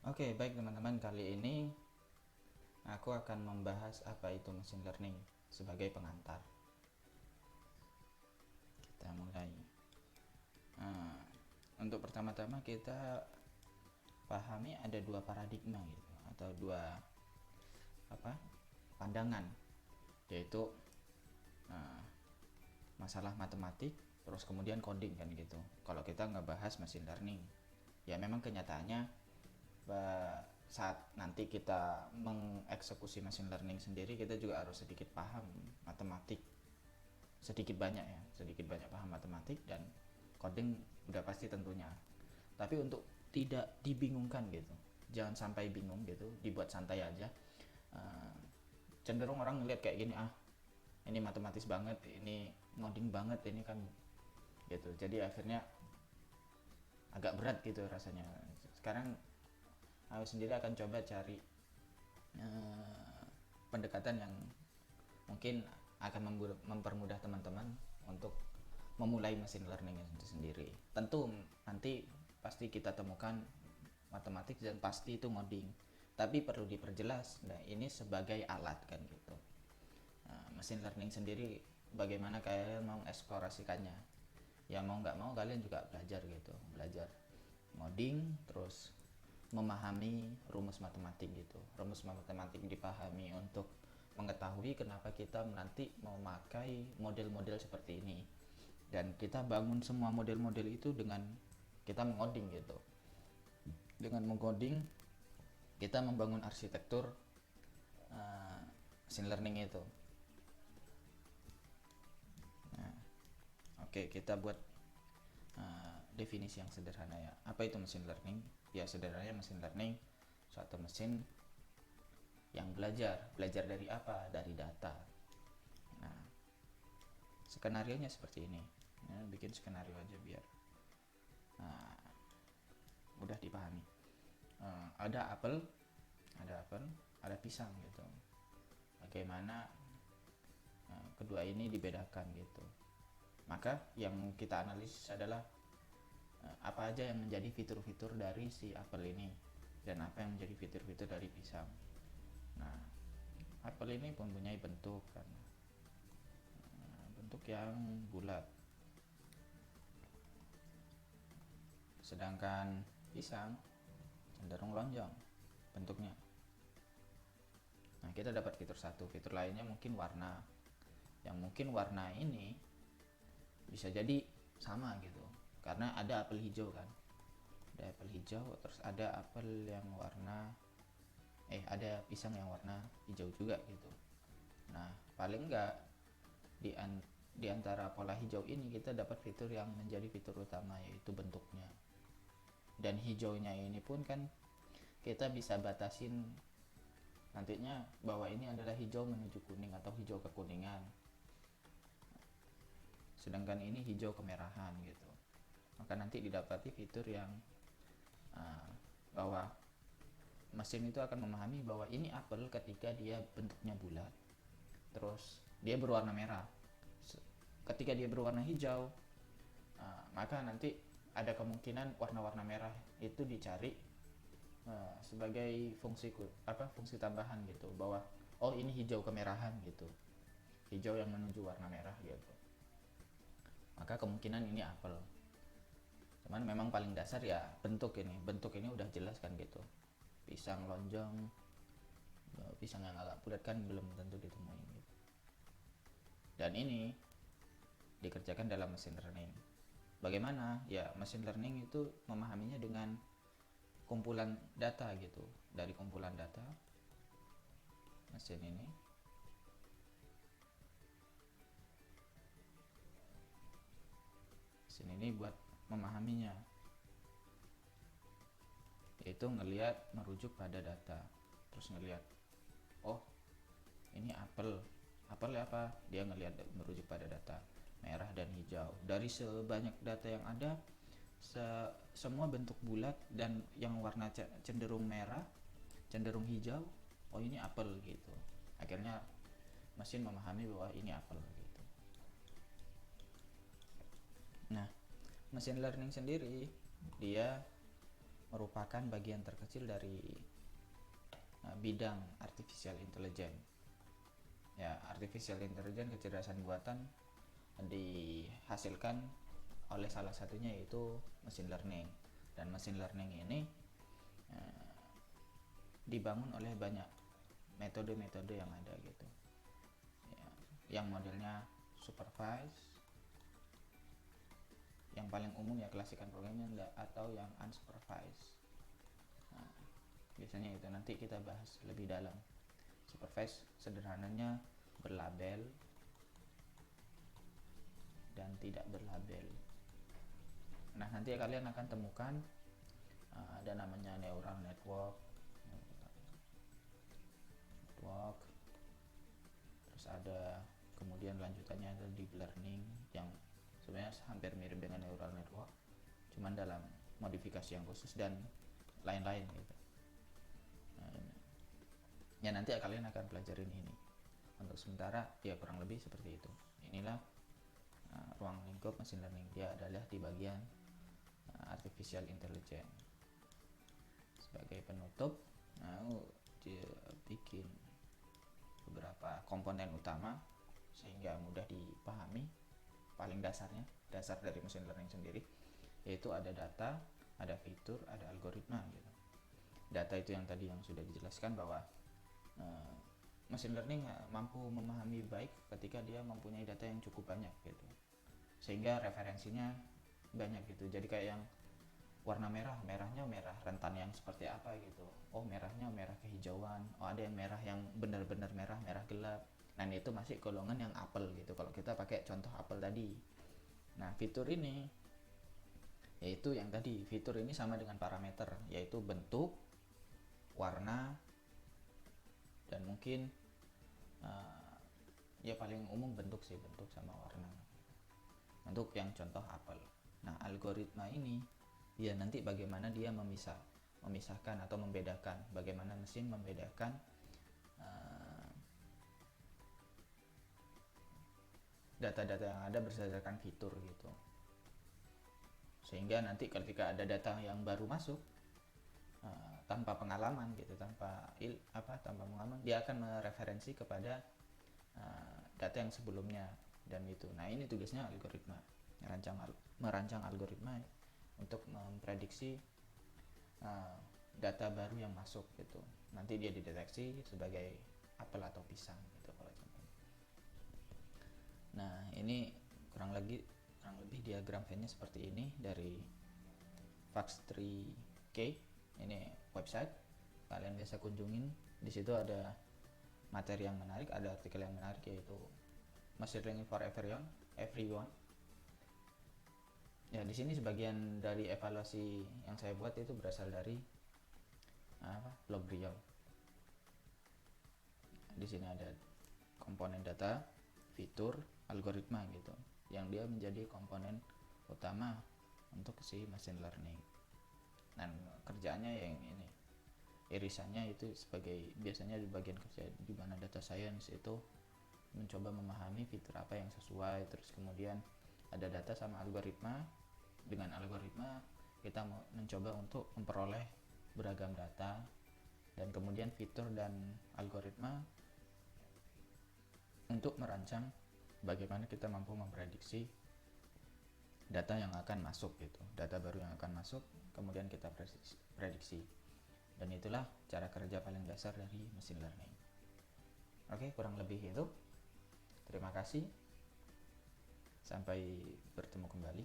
Oke, baik teman-teman, kali ini aku akan membahas apa itu machine learning sebagai pengantar. Kita mulai. Nah, untuk pertama-tama kita pahami ada dua paradigma gitu, atau dua pandangan, yaitu uh, masalah matematik, terus kemudian coding kan gitu. Kalau kita nggak bahas machine learning, ya memang kenyataannya saat nanti kita mengeksekusi machine learning sendiri, kita juga harus sedikit paham matematik, sedikit banyak ya, sedikit banyak paham matematik dan coding udah pasti tentunya. Tapi untuk tidak dibingungkan gitu, jangan sampai bingung gitu, dibuat santai aja. Uh, Cenderung orang ngeliat kayak gini, ini matematis banget, ini ngoding banget, ini kan gitu. Jadi akhirnya agak berat gitu rasanya. Sekarang aku sendiri akan coba cari pendekatan yang mungkin akan mempermudah teman-teman untuk memulai machine learning itu sendiri. Tentu nanti pasti kita temukan matematik dan pasti itu ngoding, tapi perlu diperjelas, nah ini sebagai alat kan gitu. Machine learning sendiri bagaimana kalian mau eksplorasikannya, ya mau nggak mau kalian juga belajar gitu, belajar ngoding, terus memahami rumus matematik gitu. Rumus matematik dipahami untuk mengetahui kenapa kita nanti mau memakai model-model seperti ini, dan kita bangun semua model-model itu dengan kita mengoding gitu. Dengan mengoding kita membangun arsitektur machine learning itu. Nah, oke, kita buat definisi yang sederhana ya. Apa itu machine learning? Ya sederhananya machine learning suatu mesin yang belajar dari apa? Dari data. Nah, skenario nya seperti ini. Nah, bikin skenario aja biar mudah dipahami. Ada apel, ada pisang gitu. Bagaimana kedua ini dibedakan gitu. Maka yang kita analisis adalah apa aja yang menjadi fitur-fitur dari si apel ini dan apa yang menjadi fitur-fitur dari pisang. Nah, apel ini mempunyai bentuk kan, bentuk yang bulat, sedangkan pisang cenderung lonjong bentuknya. Nah, kita dapat fitur satu. Fitur lainnya mungkin warna, yang mungkin warna ini bisa jadi sama gitu, karena ada apel hijau kan, ada apel hijau, terus ada apel yang warna ada pisang yang warna hijau juga gitu. Nah, paling enggak di antara pola hijau ini kita dapat fitur yang menjadi fitur utama, yaitu bentuknya. Dan hijaunya ini pun kan kita bisa batasin nantinya bahwa ini adalah hijau menuju kuning atau hijau kekuningan, sedangkan ini hijau kemerahan gitu. Maka nanti didapati fitur yang bahwa mesin itu akan memahami bahwa ini apel ketika dia bentuknya bulat, terus dia berwarna merah. Ketika dia berwarna hijau, maka nanti ada kemungkinan warna-warna merah itu dicari sebagai fungsi tambahan gitu, bahwa oh ini hijau kemerahan gitu, hijau yang menuju warna merah gitu, maka kemungkinan ini apel. Cuman memang paling dasar ya bentuk ini udah jelas kan gitu. Pisang lonjong, pisang yang agak bulat kan belum tentu ditemuin gitu. Dan ini dikerjakan dalam machine learning. Bagaimana? Ya machine learning itu memahaminya dengan kumpulan data gitu. Dari kumpulan data mesin ini buat memahaminya, yaitu ngelihat merujuk pada data, terus ngelihat oh ini apel ya apa, dia ngelihat merujuk pada data merah dan hijau. Dari sebanyak data yang ada, semua bentuk bulat dan yang warna cenderung merah, cenderung hijau, oh ini apel gitu. Akhirnya mesin memahami bahwa ini apel gitu. Nah, machine learning sendiri dia merupakan bagian terkecil dari bidang artificial intelligence. Ya, artificial intelligence, kecerdasan buatan, dihasilkan oleh salah satunya yaitu machine learning. Dan machine learning ini dibangun oleh banyak metode-metode yang ada gitu ya, yang modelnya supervised, yang paling umum ya classical programming, atau yang unsupervised. Nah, biasanya itu nanti kita bahas lebih dalam. Supervised sederhananya berlabel dan tidak berlabel. Nah, nanti kalian akan temukan ada namanya neural network, terus ada kemudian lanjutannya ada deep learning yang sebenarnya hampir mirip dengan neural network, cuman dalam modifikasi yang khusus dan lain-lain gitu. Ya nanti kalian akan pelajarin ini. Untuk sementara ya kurang lebih seperti itu. Inilah ruang lingkup machine learning. Dia adalah di bagian artificial intelligence. Sebagai penutup, dia bikin beberapa komponen utama sehingga mudah dipahami. Paling dasarnya, dasar dari machine learning sendiri, yaitu ada data, ada fitur, ada algoritma gitu. Data itu yang tadi yang sudah dijelaskan bahwa machine learning mampu memahami baik ketika dia mempunyai data yang cukup banyak gitu, sehingga referensinya banyak gitu. Jadi kayak yang warna merahnya merah rentan yang seperti apa gitu, oh merahnya merah kehijauan, oh ada yang merah yang benar-benar merah gelap. Nah itu masih golongan yang apel gitu kalau kita pakai contoh apel tadi. Nah fitur ini yaitu yang tadi, fitur ini sama dengan parameter, yaitu bentuk, warna, dan mungkin ya paling umum bentuk sih, bentuk sama warna untuk yang contoh apel. Nah algoritma ini ya nanti bagaimana dia memisahkan atau membedakan, bagaimana mesin membedakan data-data yang ada berdasarkan fitur gitu, sehingga nanti ketika ada data yang baru masuk tanpa pengalaman gitu, tanpa pengalaman, dia akan mereferensi kepada data yang sebelumnya dan itu. Nah ini tugasnya algoritma, merancang algoritma untuk memprediksi data baru yang masuk gitu. Nanti dia dideteksi sebagai apel atau pisang gitu kalau contohnya. Nah ini kurang lebih diagram Venn-nya seperti ini dari Fox3K. Ini website, kalian bisa kunjungin. Di situ ada materi yang menarik, ada artikel yang menarik, yaitu machine learning for everyone. Ya di sini sebagian dari evaluasi yang saya buat itu berasal dari blog beliau. Di sini ada komponen data, fitur, algoritma gitu, yang dia menjadi komponen utama untuk si machine learning. Dan kerjaannya yang ini, irisannya itu sebagai biasanya di bagian kerja di mana data science itu mencoba memahami fitur apa yang sesuai, terus kemudian ada data sama algoritma. Dengan algoritma kita mau mencoba untuk memperoleh beragam data, dan kemudian fitur dan algoritma untuk merancang bagaimana kita mampu memprediksi data yang akan masuk gitu, data baru yang akan masuk, kemudian kita prediksi. Dan itulah cara kerja paling dasar dari machine learning. Oke, kurang lebih itu. Terima kasih. Sampai bertemu kembali.